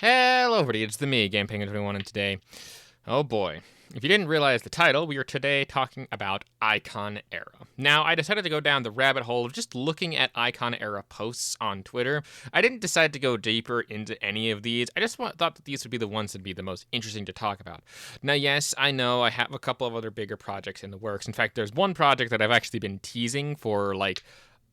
Hello everybody, it's me, Game Penguin 21, and today, oh boy, if you didn't realize the title, we are today talking about Icon Era. Now, I decided to go down the rabbit hole of just looking at Icon Era posts on Twitter. I didn't decide to go deeper into any of these. I just thought that these would be the ones that'd be the most interesting to talk about. Now, yes, I know I have a couple of other bigger projects in the works. In fact, there's one project that I've actually been teasing for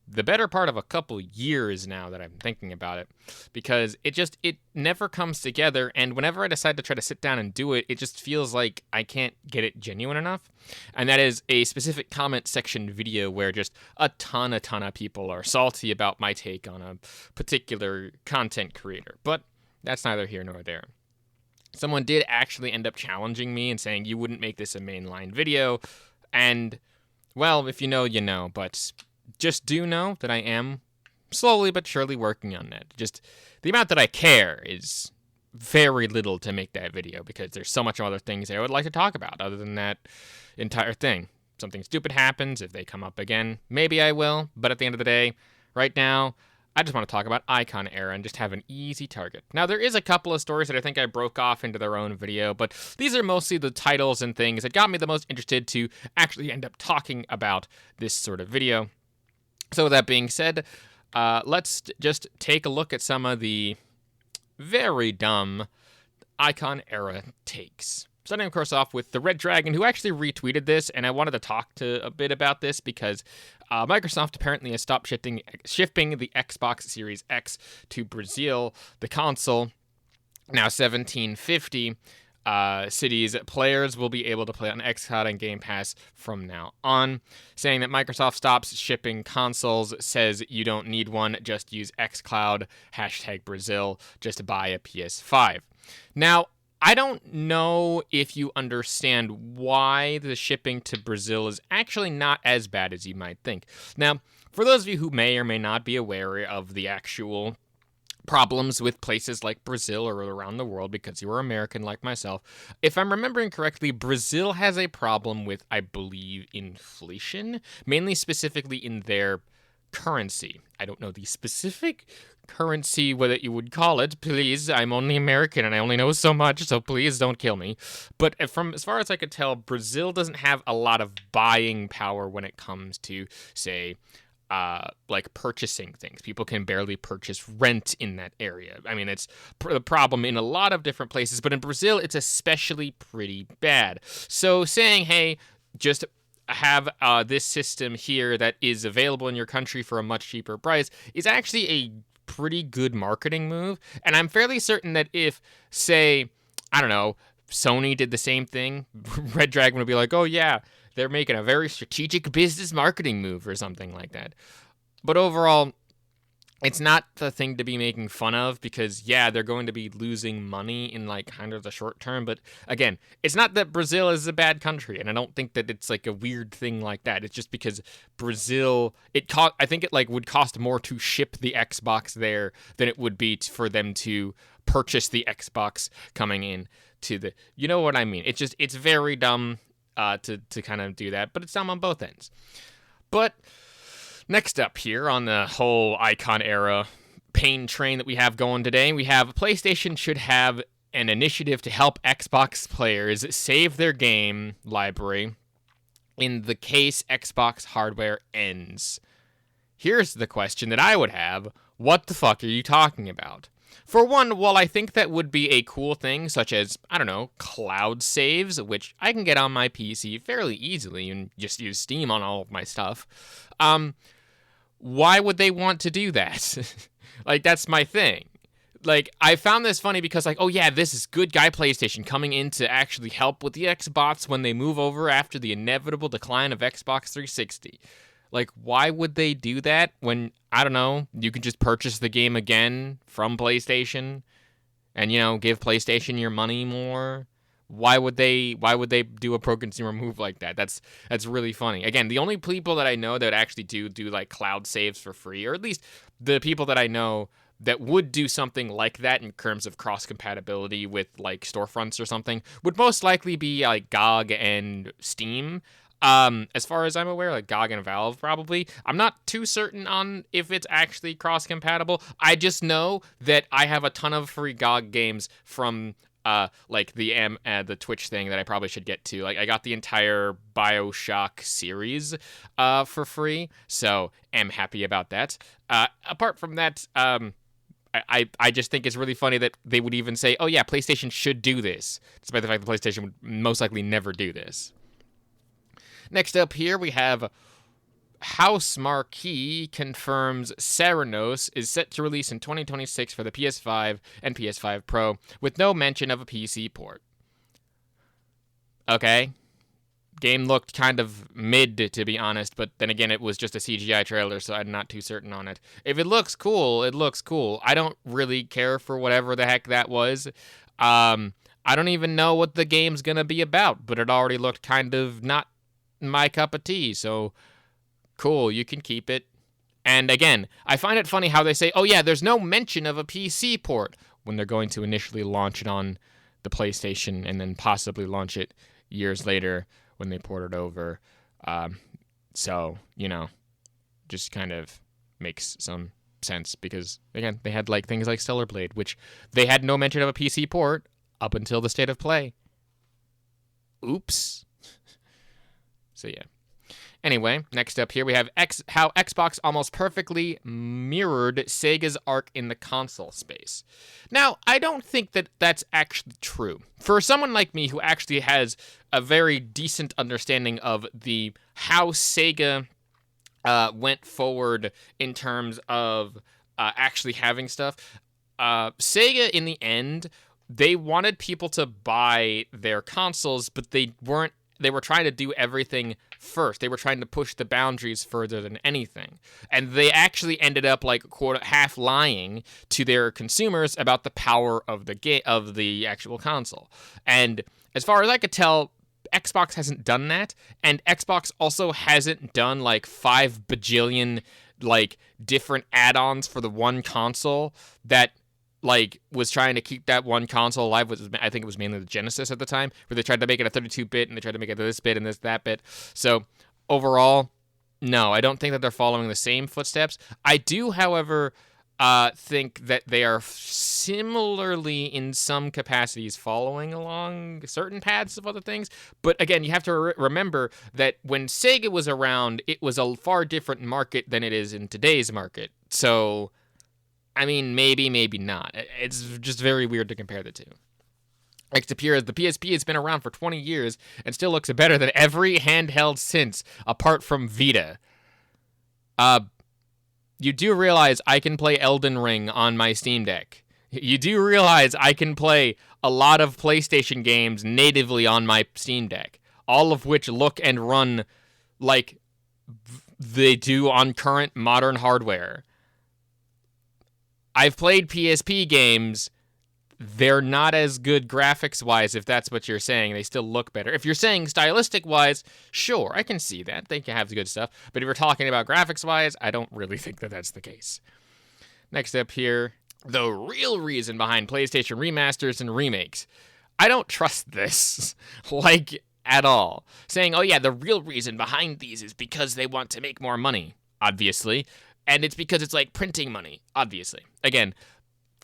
the better part of a couple years now that I'm thinking about it, because it never comes together, and whenever I decide to try to sit down and do it, it just feels like I can't get it genuine enough. And that is a specific comment section video where just a ton of people are salty about my take on a particular content creator. But that's neither here nor there. Someone did actually end up challenging me and saying, you wouldn't make this a mainline video, and, well, if you know, you know, but just do know that I am slowly but surely working on that. Just the amount that I care is very little to make that video, because there's so much other things I would like to talk about other than that entire thing. Something stupid happens, if they come up again, maybe I will, but at the end of the day, right now, I just want to talk about Icon Era and just have an easy target. Now, there is a couple of stories that I think I broke off into their own video, but these are mostly the titles and things that got me the most interested to actually end up talking about this sort of video. So with that being said, let's just take a look at some of the very dumb Icon Era takes. Starting, of course, off with the Red Dragon, who actually retweeted this, and I wanted to talk a bit about this because Microsoft apparently has stopped shipping the Xbox Series X to Brazil. The console, now 1750. Cities, players will be able to play on xCloud and Game Pass from now on. Saying that Microsoft stops shipping consoles, says you don't need one, just use xCloud, #Brazil, just buy a PS5. Now, I don't know if you understand why the shipping to Brazil is actually not as bad as you might think. Now, for those of you who may or may not be aware of the actual problems with places like Brazil or around the world, because you are American like myself, if I'm remembering correctly, Brazil has a problem with, I believe, inflation, mainly specifically in their currency. I don't know the specific currency, what you would call it. Please, I'm only American and I only know so much, so please don't kill me. But from as far as I could tell, Brazil doesn't have a lot of buying power when it comes to, say, purchasing things. People can barely purchase rent in that area. I mean, it's the problem in a lot of different places, but in Brazil, it's especially pretty bad. So saying, hey, just have this system here that is available in your country for a much cheaper price is actually a pretty good marketing move. And I'm fairly certain that if, say, I don't know, Sony did the same thing, Red Dragon would be like, oh yeah, they're making a very strategic business marketing move or something like that. But overall, it's not the thing to be making fun of, because, yeah, they're going to be losing money in, kind of the short term. But, again, it's not that Brazil is a bad country, and I don't think that it's, a weird thing like that. It's just because Brazil, I think it, would cost more to ship the Xbox there than it would be for them to purchase the Xbox coming in to the... You know what I mean? It's very dumb to kind of do that, but it's dumb on both ends. But next up here on the whole Icon Era pain train that we have going today, we have PlayStation should have an initiative to help Xbox players save their game library in the case Xbox hardware ends. Here's the question that I would have. What the fuck are you talking about? For one, while I think that would be a cool thing, such as, I don't know, cloud saves, which I can get on my PC fairly easily and just use Steam on all of my stuff, why would they want to do that? That's my thing. I found this funny because, oh yeah, this is good guy PlayStation coming in to actually help with the Xbox when they move over after the inevitable decline of Xbox 360. Why would they do that when, I don't know, you can just purchase the game again from PlayStation and, give PlayStation your money more? Why would they do a pro-consumer move like that? That's really funny. Again, the only people that I know that actually do cloud saves for free, or at least the people that I know that would do something like that in terms of cross-compatibility with, storefronts or something, would most likely be, GOG and Steam. As far as I'm aware, like GOG and Valve probably. I'm not too certain on if it's actually cross-compatible. I just know that I have a ton of free GOG games from like the Twitch thing that I probably should get to. Like I got the entire BioShock series for free, so am happy about that. Apart from that, I just think it's really funny that they would even say, oh yeah, PlayStation should do this, despite the fact that PlayStation would most likely never do this. Next up here, we have House Marquee confirms Serenos is set to release in 2026 for the PS5 and PS5 Pro, with no mention of a PC port. Okay. Game looked kind of mid, to be honest, but then again, it was just a CGI trailer, so I'm not too certain on it. If it looks cool, it looks cool. I don't really care for whatever the heck that was. I don't even know what the game's gonna be about, but it already looked kind of not my cup of tea, so cool, you can keep it. And again, I find it funny how they say, oh yeah, there's no mention of a PC port when they're going to initially launch it on the PlayStation and then possibly launch it years later when they port it over. So, just kind of makes some sense because, again, they had like things like Stellar Blade, which they had no mention of a PC port up until the state of play. Oops. So, yeah. Anyway, next up here we have how Xbox almost perfectly mirrored Sega's arc in the console space. Now, I don't think that that's actually true. For someone like me who actually has a very decent understanding of how Sega went forward in terms of actually having stuff, Sega in the end, they wanted people to buy their consoles, but they were trying to do everything first. They were trying to push the boundaries further than anything. And they actually ended up like quote half lying to their consumers about the power of the actual console. And as far as I could tell, Xbox hasn't done that, and Xbox also hasn't done like 5 bajillion like different add-ons for the one console that like was trying to keep that one console alive. I think it was mainly the Genesis at the time, where they tried to make it a 32-bit and they tried to make it this bit and that bit. So overall, no, I don't think that they're following the same footsteps. I do, however, think that they are similarly in some capacities following along certain paths of other things. But again, you have to remember that when Sega was around, it was a far different market than it is in today's market. So I mean, maybe not. It's just very weird to compare the two. Next up here, the PSP has been around for 20 years and still looks better than every handheld since, apart from Vita. You do realize I can play Elden Ring on my Steam Deck. You do realize I can play a lot of PlayStation games natively on my Steam Deck, all of which look and run like they do on current modern hardware. I've played PSP games. They're not as good graphics-wise, if that's what you're saying. They still look better. If you're saying stylistic-wise, sure, I can see that. They can have the good stuff. But if you're talking about graphics-wise, I don't really think that that's the case. Next up here, the real reason behind PlayStation remasters and remakes. I don't trust this, like, at all. Saying, oh yeah, the real reason behind these is because they want to make more money, obviously. And it's because it's like printing money, obviously. Again,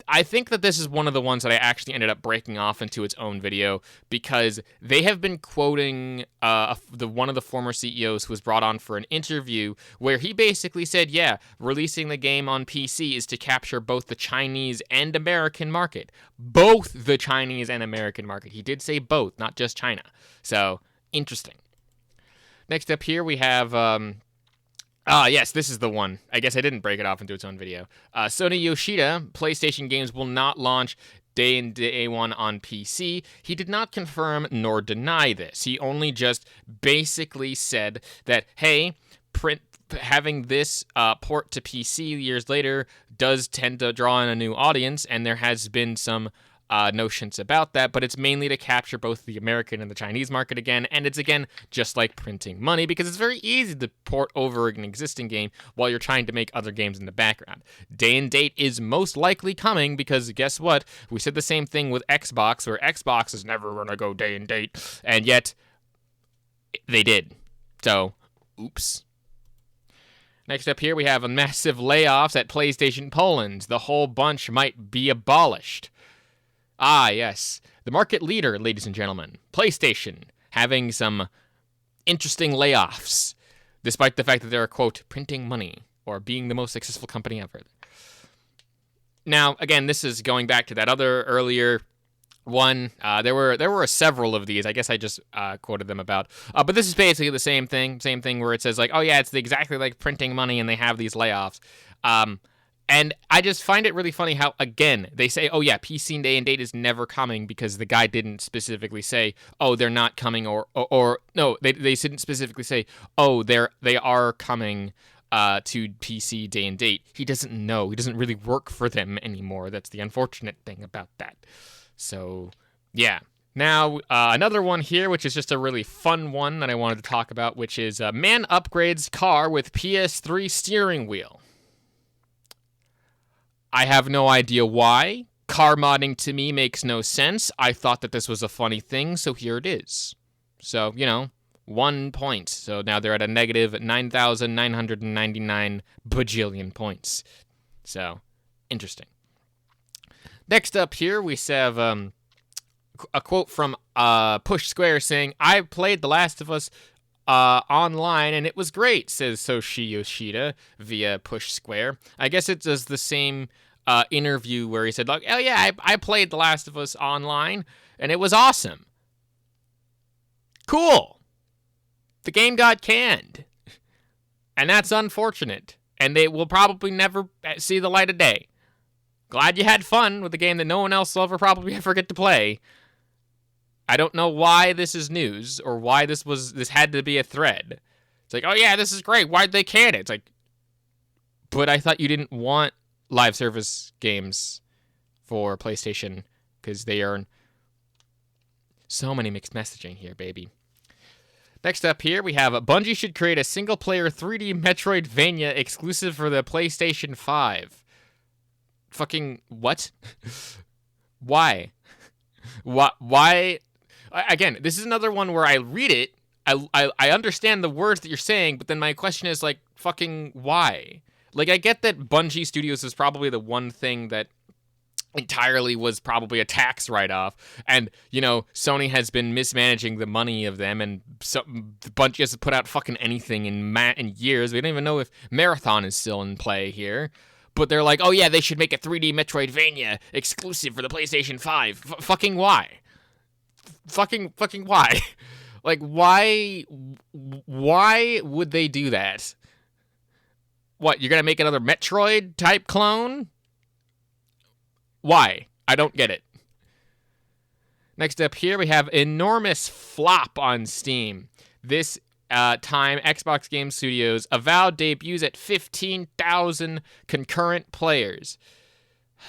I think that this is one of the ones that I actually ended up breaking off into its own video because they have been quoting one of the former CEOs who was brought on for an interview where he basically said, yeah, releasing the game on PC is to capture both the Chinese and American market. Both the Chinese and American market. He did say both, not just China. So, interesting. Next up here we have yes, this is the one. I guess I didn't break it off into its own video. Sony Yoshida, PlayStation games will not launch day one on PC. He did not confirm nor deny this. He only just basically said that, hey, having this port to PC years later does tend to draw in a new audience, and there has been some notions about that, but it's mainly to capture both the American and the Chinese market again, and it's again just like printing money because it's very easy to port over an existing game while you're trying to make other games in the background. Day and date is most likely coming because guess what? We said the same thing with Xbox, where Xbox is never going to go day and date, and yet they did. So, oops. Next up here, we have massive layoffs at PlayStation Poland. The whole bunch might be abolished. Ah, yes. The market leader, ladies and gentlemen, PlayStation, having some interesting layoffs, despite the fact that they're, quote, printing money, or being the most successful company ever. Now, again, this is going back to that other earlier one. There were several of these. I guess I just quoted them about. But this is basically the same thing where it says, like, oh, yeah, it's exactly like printing money, and they have these layoffs. And I just find it really funny how, again, they say, oh, yeah, PC Day and Date is never coming because the guy didn't specifically say, oh, they're not coming, or no, they didn't specifically say, oh, they are coming to PC Day and Date. He doesn't know. He doesn't really work for them anymore. That's the unfortunate thing about that. So, yeah. Now, another one here, which is just a really fun one that I wanted to talk about, which is man upgrades car with PS3 steering wheel. I have no idea why. Car modding to me makes no sense. I thought that this was a funny thing, so here it is. So, 1 point. So now they're at a negative 9,999 bajillion points. So, interesting. Next up here, we have a quote from Push Square saying, I played The Last of Us online, and it was great, says Soshi Yoshida via Push Square. I guess it does the same interview where he said, like, oh yeah, I played The Last of Us online, and it was awesome. Cool. The game got canned. And that's unfortunate. And they will probably never see the light of day. Glad you had fun with a game that no one else will probably ever get to play. I don't know why this is news, or why this had to be a thread. It's like, oh yeah, this is great. Why'd they can it? It's like, but I thought you didn't want live service games for PlayStation, because they earn so many mixed messaging here, baby. Next up here, we have Bungie should create a single-player 3D Metroidvania exclusive for the PlayStation 5. Fucking what? Why? Why? Again, this is another one where I read it, I understand the words that you're saying, but then my question is, like, fucking why? Like, I get that Bungie Studios is probably the one thing that entirely was probably a tax write-off, and, Sony has been mismanaging the money of them, and Bungie hasn't put out fucking anything in years. We don't even know if Marathon is still in play here. But they're like, oh yeah, they should make a 3D Metroidvania exclusive for the PlayStation 5. Fucking why? Fucking why? Like, why would they do that? What, you're gonna make another Metroid-type clone? Why? I don't get it. Next up here, we have enormous flop on Steam. This time, Xbox Game Studios Avowed debuts at 15,000 concurrent players.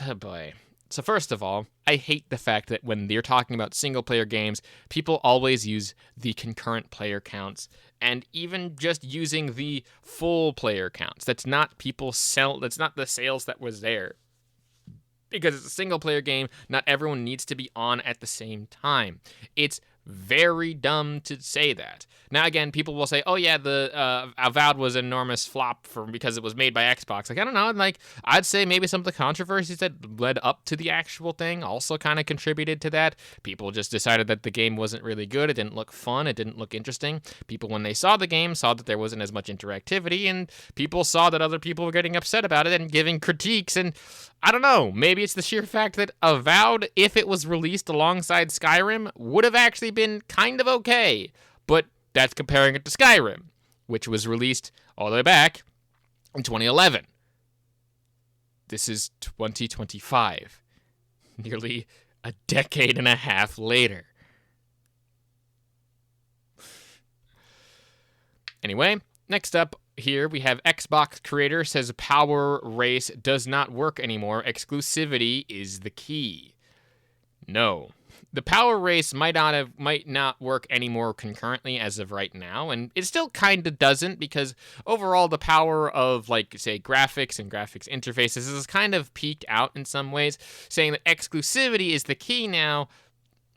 Oh boy. So first of all, I hate the fact that when you're talking about single-player games, people always use the concurrent player counts, and even just using the full player counts. That's not that's not the sales that was there. Because it's a single-player game, not everyone needs to be on at the same time. It's very dumb to say that. Now, again, people will say, oh, yeah, the Avowed was an enormous flop because it was made by Xbox. Like, I don't know. Like, I'd say maybe some of the controversies that led up to the actual thing also kind of contributed to that. People just decided that the game wasn't really good. It didn't look fun. It didn't look interesting. People, when they saw the game, saw that there wasn't as much interactivity, and people saw that other people were getting upset about it and giving critiques, and I don't know, maybe it's the sheer fact that Avowed, if it was released alongside Skyrim, would have actually been kind of okay. But that's comparing it to Skyrim, which was released all the way back in 2011. This is 2025, nearly a decade and a half later. Anyway, next up here we have Xbox creator says Power Race does not work anymore. Exclusivity is the key. No. The Power Race might not work anymore concurrently as of right now, and it still kind of doesn't, because overall the power of, like, say, graphics and graphics interfaces has kind of peaked out in some ways. Saying that exclusivity is the key now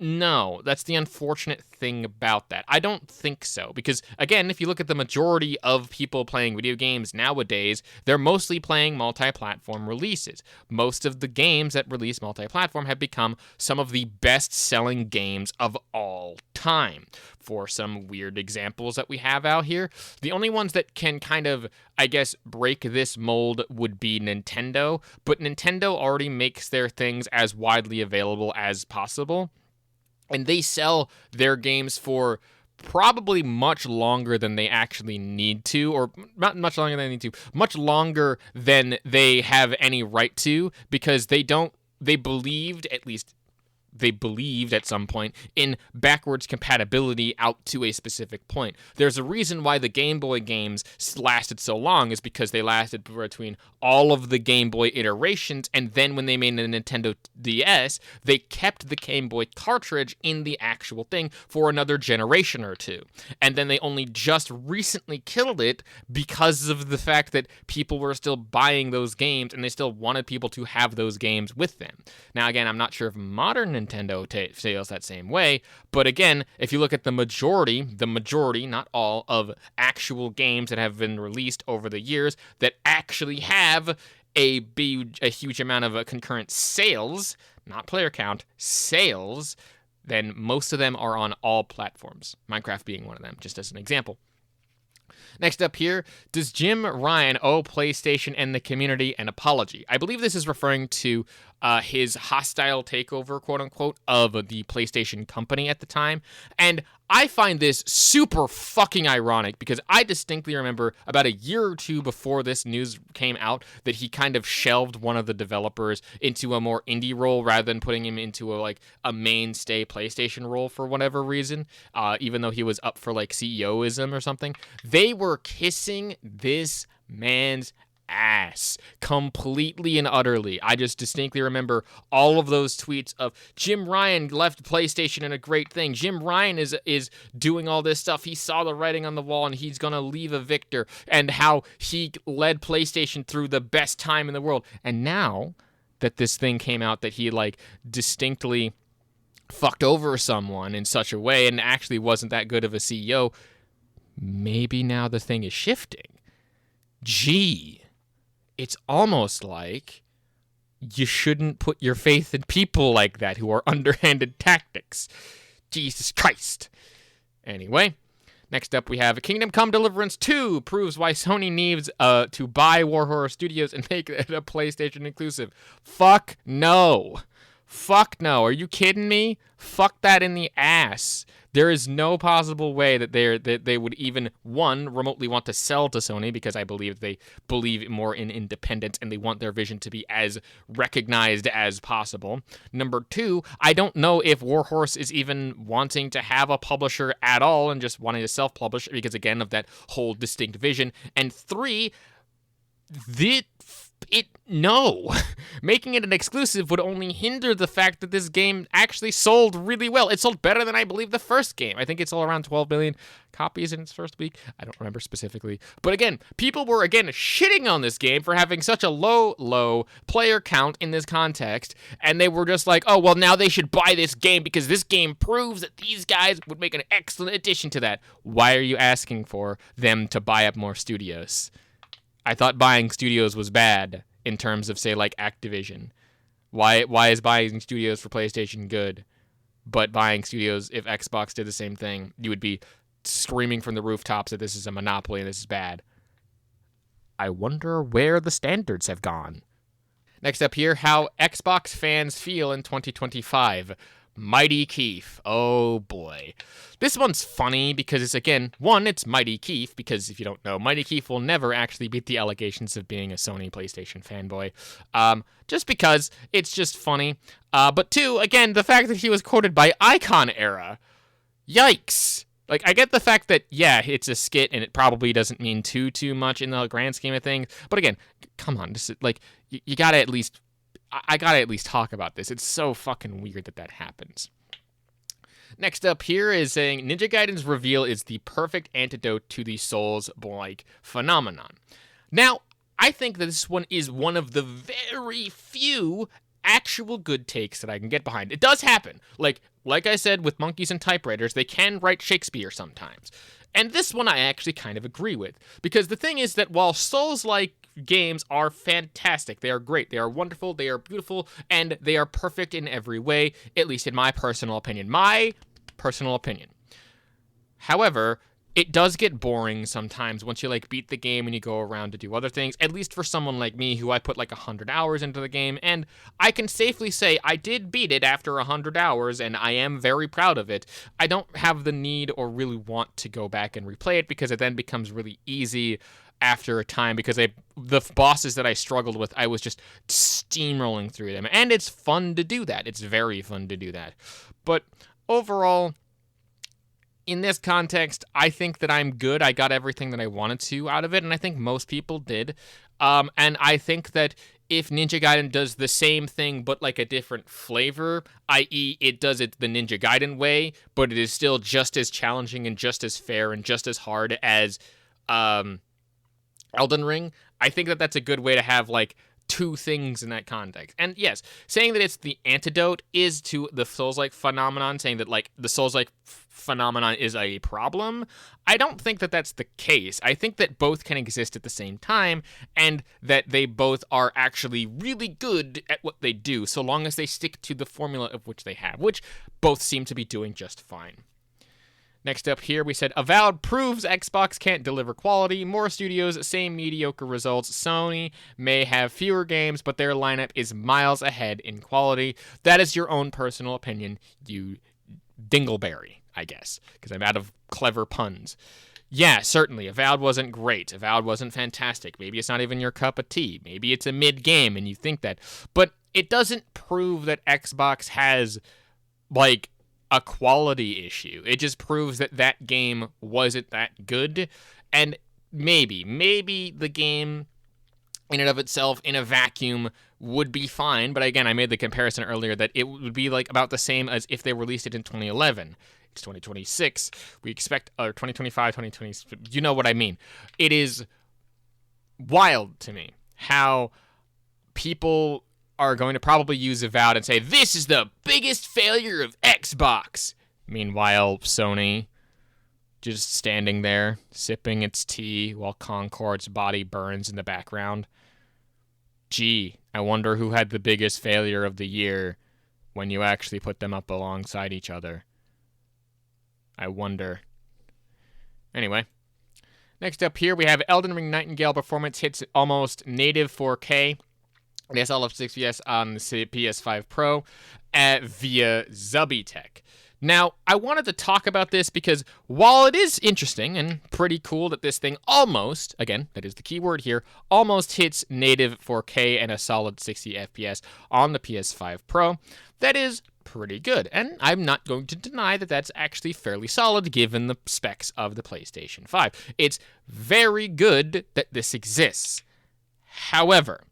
No, that's the unfortunate thing about that. I don't think so. Because, again, if you look at the majority of people playing video games nowadays, they're mostly playing multi-platform releases. Most of the games that release multi-platform have become some of the best-selling games of all time. For some weird examples that we have out here, the only ones that can kind of, I guess, break this mold would be Nintendo. But Nintendo already makes their things as widely available as possible. And they sell their games for probably much longer than they actually need to, or not much longer than they need to, much longer than they have any right to, because they believed, at least they believed at some point, in backwards compatibility out to a specific point. There's a reason why the Game Boy games lasted so long, is because they lasted between all of the Game Boy iterations, and then when they made the Nintendo DS, they kept the Game Boy cartridge in the actual thing for another generation or two. And then they only just recently killed it because of the fact that people were still buying those games, and they still wanted people to have those games with them. Now, again, I'm not sure if modern Nintendo sales that same way, but again, if you look at the majority, not all, of actual games that have been released over the years that actually have a huge amount of concurrent sales, not player count, sales, then most of them are on all platforms, Minecraft being one of them, just as an example. Next up here, does Jim Ryan owe PlayStation and the community an apology? I believe this is referring to his hostile takeover, quote-unquote, of the PlayStation company at the time. And I find this super fucking ironic, because I distinctly remember about a year or two before this news came out that he kind of shelved one of the developers into a more indie role rather than putting him into a mainstay PlayStation role for whatever reason, even though he was up for CEOism or something. They were kissing this man's ass completely and utterly. I just distinctly remember all of those tweets of Jim Ryan left PlayStation in a great thing. Jim Ryan is doing all this stuff. He saw the writing on the wall and he's gonna leave a victor, and how he led PlayStation through the best time in the world. And now that this thing came out that he distinctly fucked over someone in such a way and actually wasn't that good of a CEO, maybe now the thing is shifting. Gee, it's almost like you shouldn't put your faith in people like that who are underhanded tactics. Jesus Christ. Anyway, next up we have Kingdom Come Deliverance 2 proves why Sony needs to buy War Horror Studios and make it a PlayStation exclusive. Fuck no. Fuck no. Are you kidding me? Fuck that in the ass. There is no possible way that they would even, one, remotely want to sell to Sony, because I believe they believe more in independence and they want their vision to be as recognized as possible. Number two, I don't know if Warhorse is even wanting to have a publisher at all and just wanting to self-publish because, again, of that whole distinct vision. And three, no. Making it an exclusive would only hinder the fact that this game actually sold really well. It sold better than I believe the first game. I think it sold around 12 million copies in its first week. I don't remember specifically. But again, people were shitting on this game for having such a low player count in this context. And they were just like, oh, well, now they should buy this game because this game proves that these guys would make an excellent addition to that. Why are you asking for them to buy up more studios? I thought buying studios was bad in terms of, say, Activision. Why is buying studios for PlayStation good, but buying studios, if Xbox did the same thing, you would be screaming from the rooftops that this is a monopoly and this is bad? I wonder where the standards have gone. Next up here, how Xbox fans feel in 2025. Mighty Keef. Oh boy. This one's funny because it's, again, one, it's Mighty Keef, because if you don't know, Mighty Keef will never actually beat the allegations of being a Sony PlayStation fanboy. Just because it's just funny. But two, again, the fact that he was quoted by Icon Era. Yikes. I get the fact that, yeah, it's a skit and it probably doesn't mean too much in the grand scheme of things. But again, come on, this is, you gotta at least, I gotta at least talk about this. It's so fucking weird that happens. Next up here is saying Ninja Gaiden's reveal is the perfect antidote to the Souls-like phenomenon. Now, I think that this one is one of the very few actual good takes that I can get behind. It does happen. Like I said with monkeys and typewriters, they can write Shakespeare sometimes. And this one I actually kind of agree with. Because the thing is that while Souls-like games are fantastic, they are great, they are wonderful, they are beautiful, and they are perfect in every way, at least in my personal opinion. My personal opinion. However, it does get boring sometimes once you like beat the game and you go around to do other things, at least for someone like me who I put like 100 hours into the game, and I can safely say I did beat it after 100 hours and I am very proud of it. I don't have the need or really want to go back and replay it because it then becomes really easy after a time because the bosses that I struggled with, I was just steamrolling through them, and it's fun to do that. It's very fun to do that. But overall, in this context, I think that I'm good. I got everything that I wanted to out of it, and I think most people did. And I think that if Ninja Gaiden does the same thing but like a different flavor, i.e. it does it the Ninja Gaiden way, but it is still just as challenging and just as fair and just as hard as Elden Ring, I think that that's a good way to have like two things in that context. And yes, saying that it's the antidote is to the Souls-like phenomenon, saying that like the Souls-like phenomenon is a problem, I don't think that that's the case. I think that both can exist at the same time, and that they both are actually really good at what they do, so long as they stick to the formula of which they have, which both seem to be doing just fine. Next up here, we said, Avowed proves Xbox can't deliver quality. More studios, same mediocre results. Sony may have fewer games, but their lineup is miles ahead in quality. That is your own personal opinion, you dingleberry, I guess, because I'm out of clever puns. Yeah, certainly, Avowed wasn't great. Avowed wasn't fantastic. Maybe it's not even your cup of tea. Maybe it's a mid-game and you think that. But it doesn't prove that Xbox has, like, a quality issue. It just proves that that game wasn't that good, and maybe the game in and of itself in a vacuum would be fine, but again, I made the comparison earlier that it would be like about the same as if they released it in 2011. It's 2026. We expect, or 2025, 2020, you know what I mean. It is wild to me how people are going to probably use Avowed and say, this is the biggest failure of Xbox. Meanwhile, Sony just standing there, sipping its tea while Concord's body burns in the background. Gee, I wonder who had the biggest failure of the year when you actually put them up alongside each other. I wonder. Anyway. Next up here, we have Elden Ring Nightingale performance hits almost native 4K. Yes, all of 60 FPS on the PS5 Pro via Zubitech. Now, I wanted to talk about this because while it is interesting and pretty cool that this thing almost, again, that is the key word here, almost hits native 4K and a solid 60 FPS on the PS5 Pro, that is pretty good. And I'm not going to deny that that's actually fairly solid given the specs of the PlayStation 5. It's very good that this exists. However,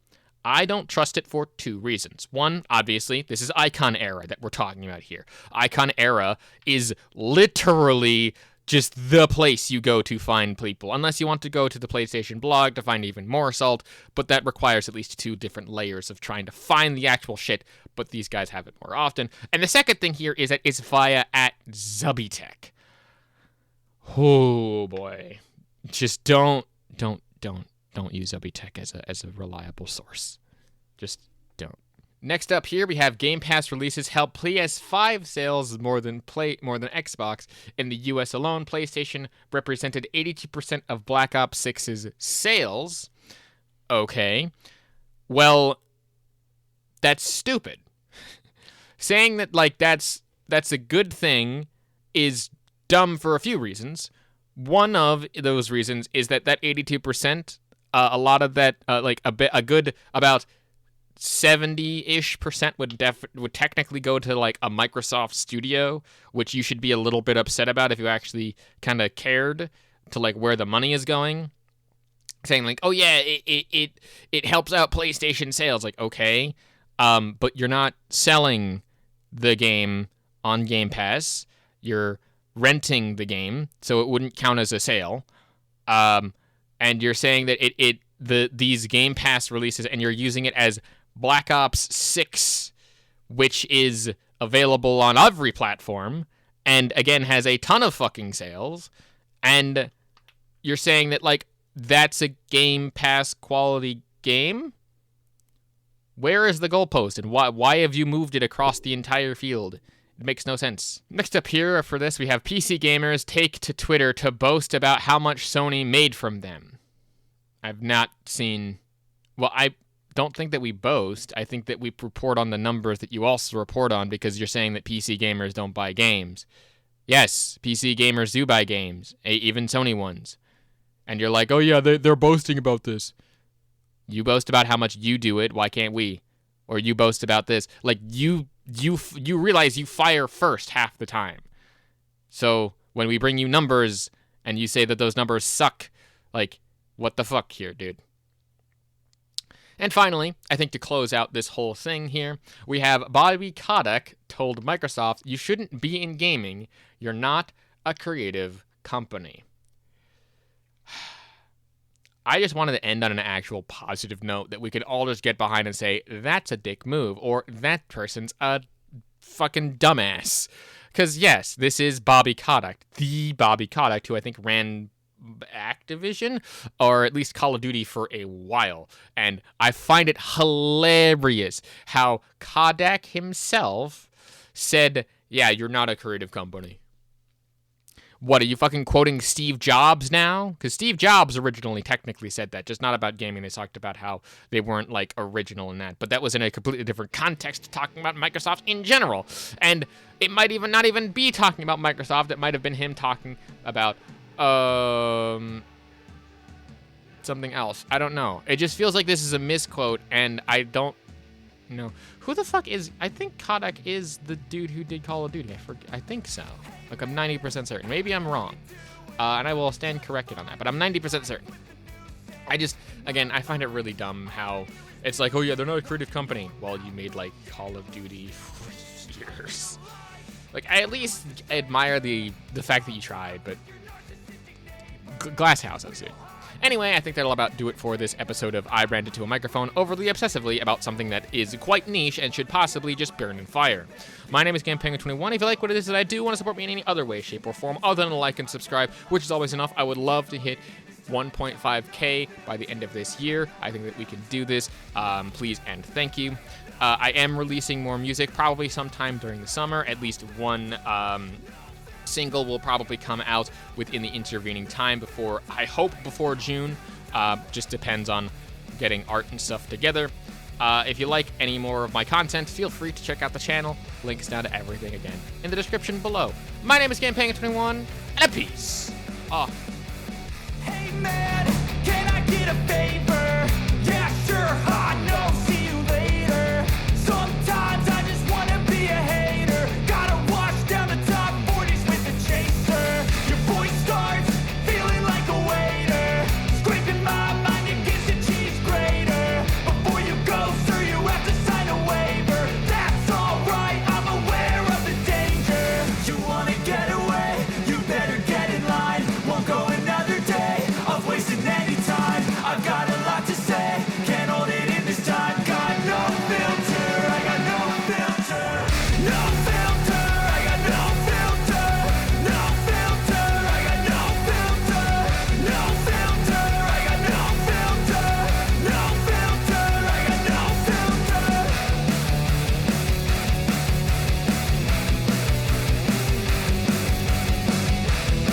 I don't trust it for two reasons. One, obviously, this is Icon Era that we're talking about here. Icon Era is literally just the place you go to find people, unless you want to go to the PlayStation blog to find even more salt, but that requires at least two different layers of trying to find the actual shit, but these guys have it more often. And the second thing here is that it's via at Zubitech. Oh boy. Just don't use Zubitech as a reliable source. Just don't. Next up here, we have Game Pass releases help PS5 sales more than Xbox. In the US alone, PlayStation represented 82% of Black Ops 6's sales. Okay. Well, that's stupid. Saying that like that's a good thing is dumb for a few reasons. One of those reasons is that 82%, a lot of that, a good about 70-ish% would technically go to like a Microsoft Studio, which you should be a little bit upset about if you actually kind of cared to like where the money is going. Saying like, oh yeah, it helps out PlayStation sales. Like, okay, but you're not selling the game on Game Pass. You're renting the game, so it wouldn't count as a sale. And you're saying that these Game Pass releases, and you're using it as Black Ops 6, which is available on every platform, and again has a ton of fucking sales, and you're saying that, like, that's a Game Pass quality game? Where is the goalpost, and why have you moved it across the entire field? It makes no sense. Next up here for this, we have PC gamers take to Twitter to boast about how much Sony made from them. I've not seen... Well, I don't think that we boast. I think that we report on the numbers that you also report on, because you're saying that PC gamers don't buy games. Yes, PC gamers do buy games, even Sony ones. And you're like, oh yeah, they're boasting about this. You boast about how much you do it, why can't we? Or you boast about this. Like, you realize you fire first half the time. So when we bring you numbers and you say that those numbers suck, like, what the fuck here, dude? And finally, I think to close out this whole thing here, we have Bobby Kotick told Microsoft, you shouldn't be in gaming. You're not a creative company. I just wanted to end on an actual positive note that we could all just get behind and say, that's a dick move, or that person's a fucking dumbass. Because yes, this is Bobby Kotick, the Bobby Kotick, who I think ran Activision, or at least Call of Duty for a while. And I find it hilarious how Kotick himself said, yeah, you're not a creative company. What, are you fucking quoting Steve Jobs now? Because Steve Jobs originally technically said that, just not about gaming. They talked about how they weren't, like, original in that. But that was in a completely different context, talking about Microsoft in general. And it might even not even be talking about Microsoft. It might have been him talking about something else. I don't know. It just feels like this is a misquote, and I don't know. Who the fuck is... I think Kotick is the dude who did Call of Duty. I think so. Like, I'm 90% certain. Maybe I'm wrong. And I will stand corrected on that, but I'm 90% certain. I just, again, I find it really dumb how it's like, oh yeah, they're not a creative company. Well, you made, like, Call of Duty for years. Like, I at least admire the fact that you tried, but... Glass houses, dude. Anyway, I think that'll about do it for this episode of I Ranted to a Microphone overly obsessively about something that is quite niche and should possibly just burn in fire. My name is GamePenguin21. If you like what it is that I do, want to support me in any other way, shape, or form other than a like and subscribe, which is always enough, I would love to hit 1.5k by the end of this year. I think that we can do this. Please and thank you. I am releasing more music probably sometime during the summer. At least one single will probably come out within the intervening time before, I hope before June. Just depends on getting art and stuff together. If you like any more of my content, feel free to check out the channel. Links down to everything again in the description below. My name is GamePenguin21, and a peace off. Hey man, can I get a favor?